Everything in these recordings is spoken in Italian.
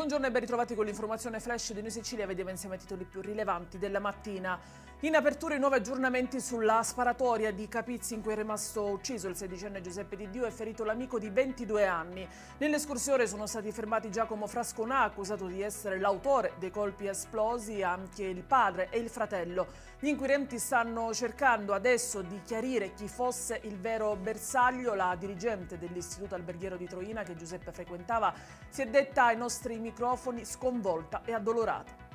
Buongiorno e ben ritrovati con l'informazione flash di Noi Sicilia. Vediamo insieme i titoli più rilevanti della mattina. In apertura i nuovi aggiornamenti sulla sparatoria di Capizzi in cui è rimasto ucciso il sedicenne Giuseppe Di Dio e ferito l'amico di 22 anni. Nell'escursione sono stati fermati Giacomo Frasconà, accusato di essere l'autore dei colpi esplosi, anche il padre e il fratello. Gli inquirenti stanno cercando adesso di chiarire chi fosse il vero bersaglio. La dirigente dell'istituto alberghiero di Troina che Giuseppe frequentava si è detta ai nostri microfoni sconvolta e addolorata.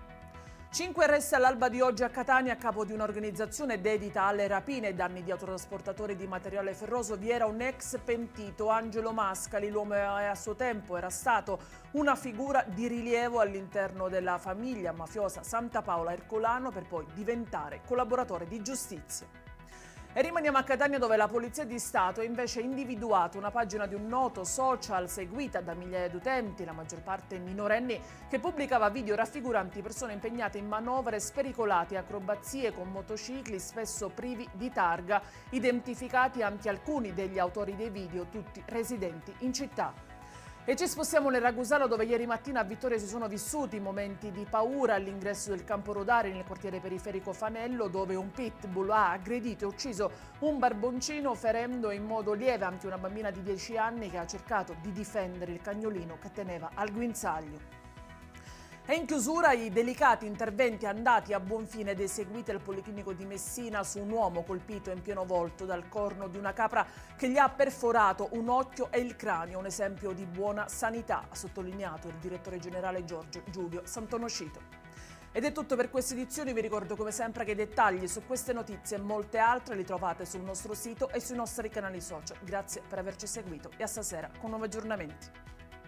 5 arresti all'alba di oggi a Catania a capo di un'organizzazione dedita alle rapine e danni di autotrasportatori di materiale ferroso. Vi era un ex pentito, Angelo Mascali. L'uomo a suo tempo era stato una figura di rilievo all'interno della famiglia mafiosa Santa Paola Ercolano per poi diventare collaboratore di giustizia. E rimaniamo a Catania dove la Polizia di Stato ha invece individuato una pagina di un noto social seguita da migliaia di utenti, la maggior parte minorenni, che pubblicava video raffiguranti persone impegnate in manovre spericolate e acrobazie con motocicli spesso privi di targa, identificati anche alcuni degli autori dei video, tutti residenti in città. E ci spostiamo nel Ragusano dove ieri mattina a Vittoria si sono vissuti momenti di paura all'ingresso del Campo Rodari nel quartiere periferico Fanello, dove un pitbull ha aggredito e ucciso un barboncino ferendo in modo lieve anche una bambina di 10 anni che ha cercato di difendere il cagnolino che teneva al guinzaglio. E in chiusura i delicati interventi andati a buon fine ed eseguiti al Policlinico di Messina su un uomo colpito in pieno volto dal corno di una capra che gli ha perforato un occhio e il cranio, un esempio di buona sanità, ha sottolineato il direttore generale Giulio Santonocito. Ed è tutto per queste edizioni, vi ricordo come sempre che i dettagli su queste notizie e molte altre li trovate sul nostro sito e sui nostri canali social. Grazie per averci seguito e a stasera con nuovi aggiornamenti.